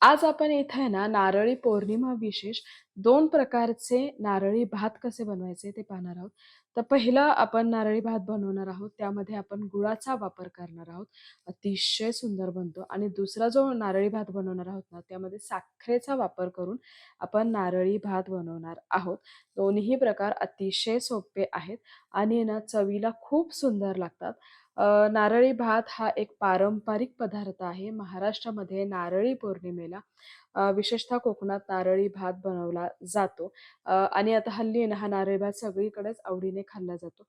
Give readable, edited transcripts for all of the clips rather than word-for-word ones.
आज आपण इथे आहे ना, नारळी पौर्णिमा विशेष 2 प्रकारचे नारळी भात कसे बनवायचे ते पाहणार आहोत. तर पहिलं आपण नारळी भात बनवणार आहोत. त्यामध्ये आपण गुळाचा वापर करणार आहोत. अतिशय सुंदर बनतो आणि दुसरा जो नारळी भात बनवणार आहोत ना, त्यामध्ये साखरेचा वापर करून आपण नारळी भात बनवणार आहोत. दोन्ही प्रकार अतिशय सोपे आहेत आणि ना चवीला खूप सुंदर लागतात. नारळी भात हा एक पारंपरिक पदार्थ आहे. महाराष्ट्रामध्ये नारळी पौर्णिमेला विशेषतः कोकणात नारळी भात बनवला जातो. आणि आता हल्ली आहे ना, हा नारळी भात सगळीकडेच आवडीने खाल्ला जातो.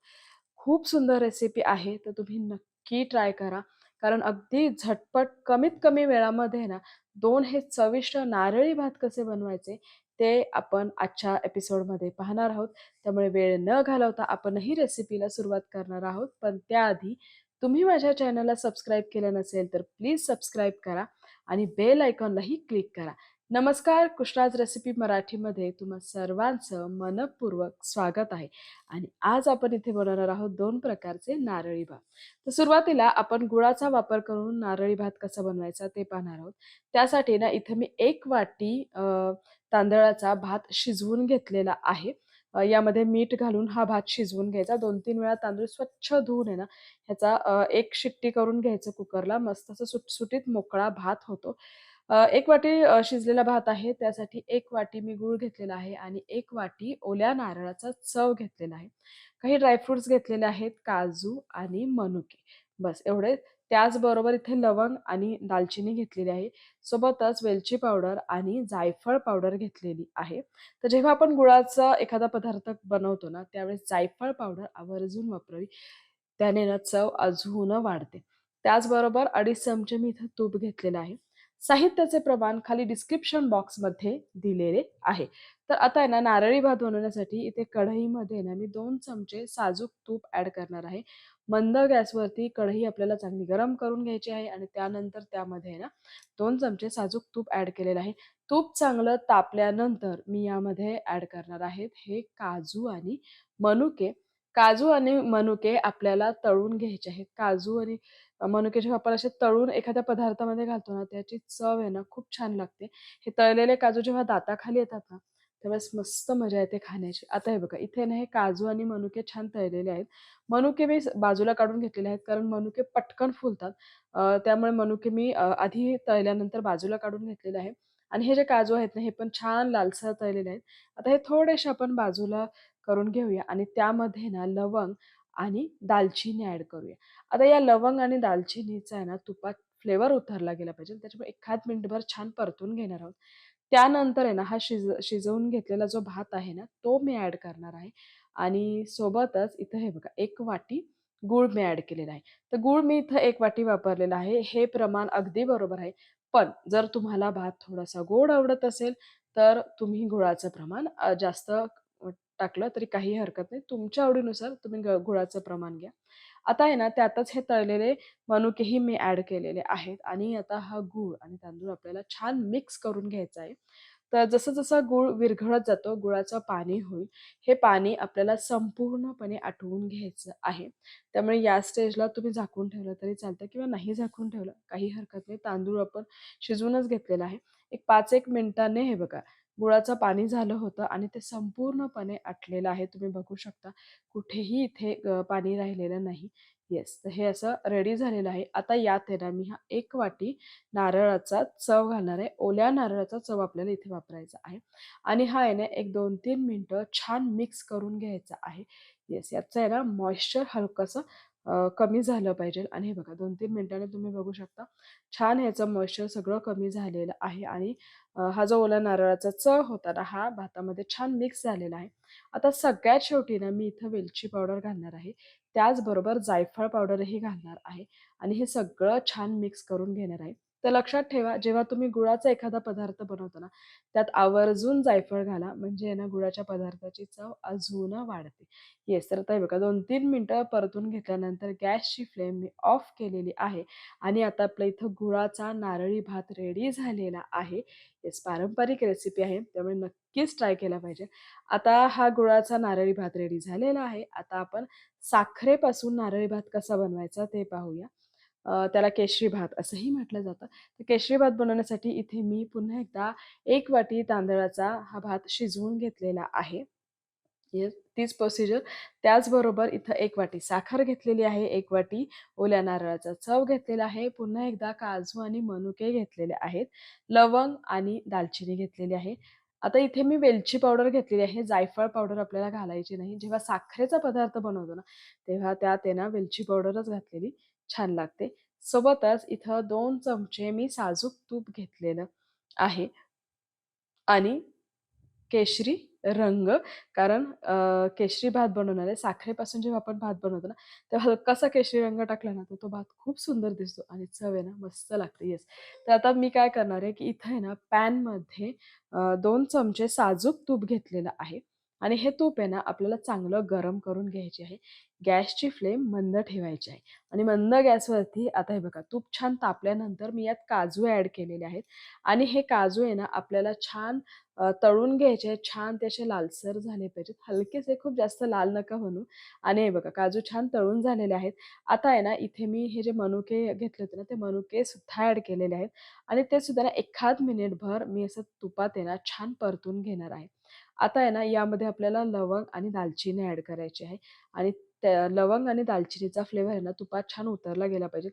खूप सुंदर रेसिपी आहे, तर तुम्ही नक्की ट्राय करा. कारण अगदी झटपट कमीत कमी वेळामध्ये आहे ना, 2 हे चविष्ट नारळी भात कसे बनवायचे, ते आपण आजच्या एपिसोडमध्ये पाहणार आहोत. त्यामुळे वेळ न घालवता आपणही रेसिपीला सुरुवात करणार आहोत. पण त्याआधी तुम्ही माझ्या चॅनलला सबस्क्राईब केलं नसेल, तर प्लीज सबस्क्राईब करा आणि बेल आयकॉनलाही क्लिक करा. नमस्कार, कृष्णाज रेसिपी मराठीमध्ये तुम्हा सर्वांचं मनःपूर्वक स्वागत आहे. आणि आज आपण इथे बनवणार आहोत 2 प्रकारचे नारळी भात. तर सुरुवातीला आपण गुळाचा वापर करून नारळी भात कसा बनवायचा ते पाहणार आहोत. त्यासाठी ना इथे मी 1 वाटी तांदळाचा भात शिजवून घेतलेला आहे. यामध्ये मीठ घालून हा भात शिजवून घ्यायचा. 2-3 वेळा तांदूळ स्वच्छ धुवून आहे ना, ह्याचा एक शिट्टी करून घ्यायचं कुकरला. मस्त असं सुटसुटीत मोकळा भात होतो. 1 वाटी शिजलेला भात आहे. त्यासाठी 1 वाटी मी गूळ घेतलेला आहे आणि 1 वाटी ओल्या नारळाचा चव घेतलेला आहे. काही ड्रायफ्रुट्स घेतलेले आहेत, काजू आणि मनुके. बस एवढे. त्याचबरोबर इथे लवंग आणि दालचिनी घेतलेली आहे. सोबतच वेलची पावडर आणि जायफळ पावडर घेतलेली आहे. तर जेव्हा आपण गुळाचा एखादा पदार्थ बनवतो ना, त्यावेळेस जायफळ पावडर आवर्जून वापरावी. त्याने ना चव अजून वाढते. त्याचबरोबर 2.5 चमचे मी इथं तूप घेतलेलं आहे. साहित्याचे प्रमाण खाली डिस्क्रिप्शन बॉक्समध्ये दिलेले आहे. तर आता आहे ना, नारळी भात बनवण्यासाठी इथे कढईमध्ये ना मी 2 चमचे साजूक तूप ॲड करणार आहे. मंद गॅसवरती कढई आपल्याला चांगली गरम करून घ्यायची आहे आणि त्यानंतर त्यामध्ये आहे ना 2 चमचे साजूक तूप ॲड केलेलं आहे. तूप चांगलं तापल्यानंतर मी यामध्ये ॲड करणार आहेत हे काजू आणि मनुके. काजू आणि मनुके आपल्याला तळून घ्यायचे आहेत. काजू आणि मनुके जेव्हा आपण असे तळून एखाद्या पदार्थामध्ये घालतो ना, त्याची चव आहे ना खूप छान लागते. हे तळलेले काजू जेव्हा दाताखाली येतात ना, त्यावेळेस मस्त मजा येते खाण्याची. आता हे बघा, इथे ना हे काजू आणि मनुके छान तळलेले आहेत. मनुके मी बाजूला काढून घेतलेले आहेत, कारण मनुके पटकन फुलतात. त्यामुळे मनुके मी आधी तळल्यानंतर बाजूला काढून घेतलेले आहे. आणि हे जे काजू आहेत ना, हे पण छान लालसर तळलेले आहेत. आता हे थोडेसे आपण बाजूला करून घेऊया आणि त्यामध्ये ना लवंग आणि दालचिनी ॲड करूया. आता या लवंग आणि दालचिनीचा आहे ना तुपात फ्लेवर उतरला गेला पाहिजे. त्याच्यामुळे एखाद मिनिटभर छान परतून घेणार आहोत. त्यानंतर आहे ना हा शिजवून घेतलेला जो भात आहे ना, तो मी ॲड करणार आहे आणि सोबतच इथं हे बघा 1 वाटी गूळ मी ॲड केलेला आहे. तर गूळ मी इथं 1 वाटी वापरलेला आहे. हे प्रमाण अगदी बरोबर आहे. पण जर तुम्हाला भात थोडासा गोड आवडत असेल, तर तुम्ही गुळाचं प्रमाण जास्त टाकलं तरी काही हरकत नाही. तुमच्या आवडीनुसार तुम्ही गुळाचं प्रमाण घ्या. आता आहे ना, त्यातच हे तळलेले मनुकेही मी ॲड केलेले आहेत आणि आता हा गूळ आणि तांदूळ आपल्याला छान मिक्स करून घ्यायचा आहे. तर जसं-जसा गूळ विरघळत जातो, गुळाचं पाणी होईल. हे पाणी आपल्याला संपूर्णपणे आटवून घ्यायचं आहे. त्यामुळे या स्टेजला तुम्ही झाकून ठेवलं तरी चालतं किंवा नाही झाकून ठेवलं, काही हरकत नाही. तांदूळ आपण शिजवूनच घेतलेला आहे. एक 5-1 मिनिटांनी हे बघा, गुळाचं पाणी झालं होतं आणि ते संपूर्णपणे आटलेलं आहे. तुम्ही बघू शकता. कुठेही इथे पाणी राहिलेलं नाही. येस, तर हे असं रेडी झालेलं आहे. आता यात आहे ना, मी हा 1 वाटी नारळाचा चव घालणार आहे. ओल्या नारळाचा चव आपल्याला इथे वापरायचा आहे आणि हा आहे ना, एक 2-3 मिनिटं छान मिक्स करून घ्यायचा आहे. येस, याचं आहे ना मॉइश्चर हलकंसं कमी झालं पाहिजे आणि हे बघा 2-3 मिनिटांनी तुम्ही बघू शकता, छान ह्याचं मॉइश्चर सगळं कमी झालेलं आहे आणि हा जो ओल्या नारळाचा चव होता ना, हा भातामध्ये छान मिक्स झालेला आहे. आता सगळ्यात शेवटी ना, मी इथं वेलची पावडर घालणार आहे. त्याचबरोबर जायफळ पावडरही घालणार आहे आणि हे सगळं छान मिक्स करून घेणार आहे. तर लक्षात ठेवा, जेव्हा तुम्ही गुळाचा एखादा पदार्थ बनवता ना, त्यात आवर्जून जायफळ घाला, म्हणजे आहे ना गुळाच्या पदार्थाची चव अजून वाढते. येस, तर आता हे बघा 2-3 मिनिटं परतून घेतल्यानंतर गॅसची फ्लेम मी ऑफ केलेली आहे आणि आता आपल्या इथं गुळाचा नारळी भात रेडी झालेला आहे. येस, पारंपरिक रेसिपी आहे, त्यामुळे नक्कीच ट्राय केला पाहिजे. आता हा गुळाचा नारळी भात रेडी झालेला आहे. आता आपण साखरेपासून नारळी भात कसा बनवायचा ते पाहूया. त्याला केशरी भात असंही म्हटलं जातं. तर केशरी भात बनवण्यासाठी इथे मी पुन्हा एकदा 1 वाटी तांदळाचा हा भात शिजवून घेतलेला आहे. येस, तीच प्रोसिजर. त्याचबरोबर इथं 1 वाटी साखर घेतलेली आहे, 1 वाटी ओल्या नारळाचा चव घेतलेला आहे, पुन्हा एकदा काजू आणि मनुके घेतलेले आहेत, लवंग आणि दालचिनी घेतलेली आहे. आता इथे मी वेलची पावडर घेतलेली आहे, जायफळ पावडर आपल्याला घालायची नाही. जेव्हा साखरेचा पदार्थ बनवतो ना, तेव्हा त्यात आहे ना वेलची पावडरच घातलेली छान लागते. सोबतच इथं 2 चमचे मी साजूक तूप घेतलेलं आहे आणि केशरी रंग कारण केशरी भात बनवणार आहे. साखरेपासून जेव्हा आपण भात बनवतो ना, तेव्हा हलकासा केशरी रंग टाकला ना, तर तो भात खूप सुंदर दिसतो आणि चव आहे ना मस्त लागते. येस. तर आता मी काय करणार आहे, की इथं आहे ना पॅनमध्ये 2 चमचे साजूक तूप घेतलेलं आहे आणि हे तूप आहे ना आपल्याला चांगलं गरम करून घ्यायचे आहे. गॅसची फ्लेम मंद ठेवायची आहे आणि मंद गॅसवरती आता हे बघा तूप छान तापल्यानंतर मी यात काजू ॲड केलेले आहेत आणि हे काजू आहे ना आपल्याला छान तळून घ्यायचे आहेत. छान ते असे लालसर झाले पाहिजेत. हलकेसे खूप जास्त लाल नका बनवू आणि हे बघा काजू छान तळून झालेले आहेत. आता आहे ना इथे मी हे जे मनुके घेतले होते ना, ते मनुके सुद्धा ॲड केलेले आहेत आणि ते सुद्धा ना एखाद मिनिटभर मी असं तुपात आहे ना छान परतून घेणार आहे. आता आहे ना यामध्ये आपल्याला लवंग आणि दालचिनी ॲड करायची आहे आणि त्या लवंग आणि दालचिनीचा फ्लेवर आहे ना तुपात छान उतरला गेला पाहिजे.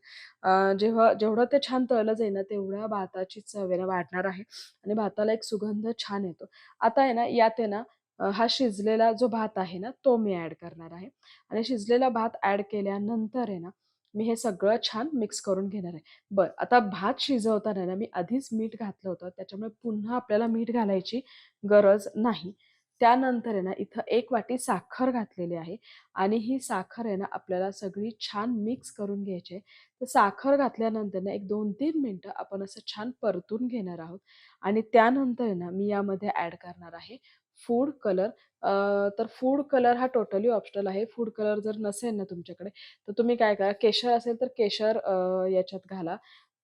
जेवढं ते छान तळलं जाईल ना, तेवढ्या भाताची चव आहे ना वाढणार आहे आणि भाताला एक सुगंध छान येतो. आता आहे ना, यात आहे ना, हा शिजलेला जो भात आहे ना, तो मी ॲड करणार आहे आणि शिजलेला भात ॲड केल्यानंतर आहे ना, मी हे सगळं छान मिक्स करून घेणार आहे. बरं, आता भात शिजवताना ना, मी आधीच मीठ घातलं होतं, त्याच्यामुळे पुन्हा आपल्याला मीठ घालायची गरज नाही. त्यानंतर आहे ना, इथं 1 वाटी साखर घातलेली आहे आणि ही साखर आहे ना, आपल्याला सगळी छान मिक्स करून घ्यायची आहे. तर साखर घातल्यानंतर ना, एक 2-3 मिनिटं आपण असं छान परतून घेणार आहोत आणि त्यानंतर आहे ना, मी यामध्ये ॲड करणार आहे फूड कलर. तर फूड कलर हा टोटली ऑप्शनल आहे. फूड कलर जर नसेल ना तुमच्याकडे, तर तुम्ही काय करा, केशर असेल तर केशर याच्यात घाला,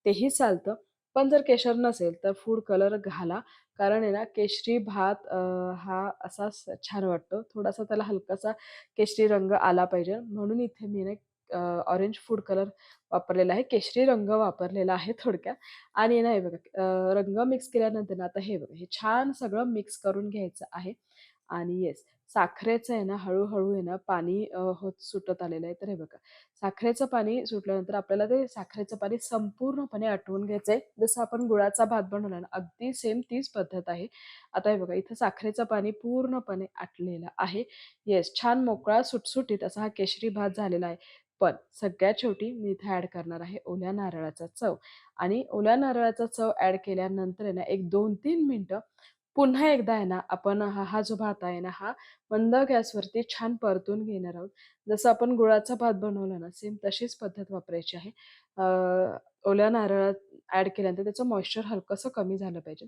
तेही चालतं. पण जर केशर नसेल तर फूड कलर घाला. कारण आहे ना, केशरी भात हा असाच छान वाटतो. थोडासा त्याला हलकासा केशरी रंग आला पाहिजे. म्हणून इथे मी ना ऑरेंज फूड कलर वापरलेला आहे. केशरी रंग वापरलेला आहे थोडक्यात आणि ना हे बघा रंग मिक्स केल्यानंतर ना आता हे बघा, हे छान सगळं मिक्स करून घ्यायचं आहे आणि येस, साखरेचं आहे ना हळू-हळू आहे ना पाणी होत सुटत आलेलं आहे. तर हे बघा, साखरेचं पाणी सुटल्यानंतर आपल्याला ते साखरेचं पाणी संपूर्णपणे आटवून घ्यायचं आहे. जसं आपण गुळाचा भात बनवला ना, अगदी सेम तीच पद्धत आहे. आता हे बघा, इथं साखरेचं पाणी पूर्णपणे आटलेलं आहे. येस, छान मोकळा सुटसुटीत असा हा केशरी भात झालेला आहे. पण सगळ्यात शेवटी मी इथे ॲड करणार आहे ओल्या नारळाचा चव आणि ओल्या नारळाचा चव ॲड केल्यानंतर आहे ना, एक 2-3 मिनिटं पुन्हा एकदा आहे ना, आपण हा हा जो भात आहे ना, हा मंद गॅसवरती छान परतून घेणार आहोत. जसं आपण गुळाचा भात बनवला ना, सेम तशीच पद्धत वापरायची आहे. ओल्या नारळात ॲड केल्यानंतर त्याचं मॉइश्चर हलकंसं कमी झालं पाहिजे.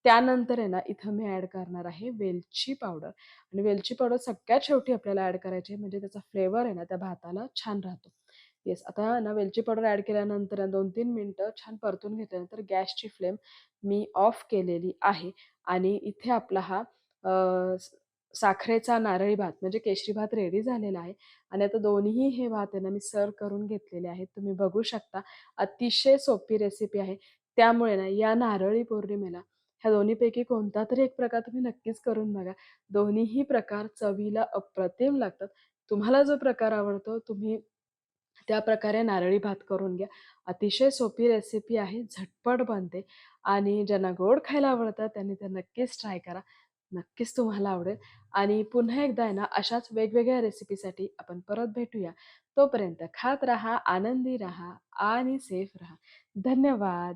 त्यानंतर आहे ना, इथं मी ॲड करणार आहे वेलची पावडर आणि वेलची पावडर सगळ्यात शेवटी आपल्याला ॲड करायची आहे, म्हणजे त्याचा फ्लेवर आहे ना, त्या भाताला छान राहतो. येस, आता ना वेलची पावडर ॲड केल्यानंतर 2-3 मिनिटं छान परतून घेतल्यानंतर गॅसची फ्लेम मी ऑफ केलेली आहे आणि इथे आपला हा अ, स साखरेचा नारळी भात म्हणजे केशरी भात रेडी झालेला आहे आणि आता दोन्ही हे भात आहे ना मी सर्व्ह करून घेतलेले आहेत. तुम्ही बघू शकता अतिशय सोपी रेसिपी आहे. त्यामुळे ना या नारळी पौर्णिमेला ह्या दोन्हीपैकी कोणता तरी एक प्रकार तुम्ही नक्कीच करून बघा. दोन्हीही प्रकार चवीला अप्रतिम लागतात. तुम्हाला जो प्रकार आवडतो तुम्ही त्या प्रकारे नारळी भात करून घ्या. अतिशय सोपी रेसिपी आहे, झटपट बनते आणि ज्यांना गोड खायला आवडतं त्यांनी ते नक्कीच ट्राय करा. नक्कीच तुम्हाला आवडेल आणि पुन्हा एकदा आहे ना, अशाच वेगवेगळ्या रेसिपीसाठी आपण परत भेटूया. तोपर्यंत खात राहा, आनंदी राहा आणि सेफ राहा. धन्यवाद.